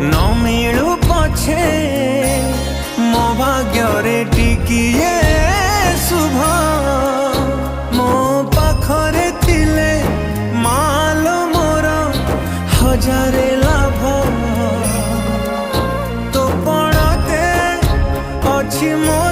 न मिलू पछे मो भाग्य टिकिए शुभ मो पाखरे थिले मालो मोर हजारे लाभ तो पड़ते अच्छी मोर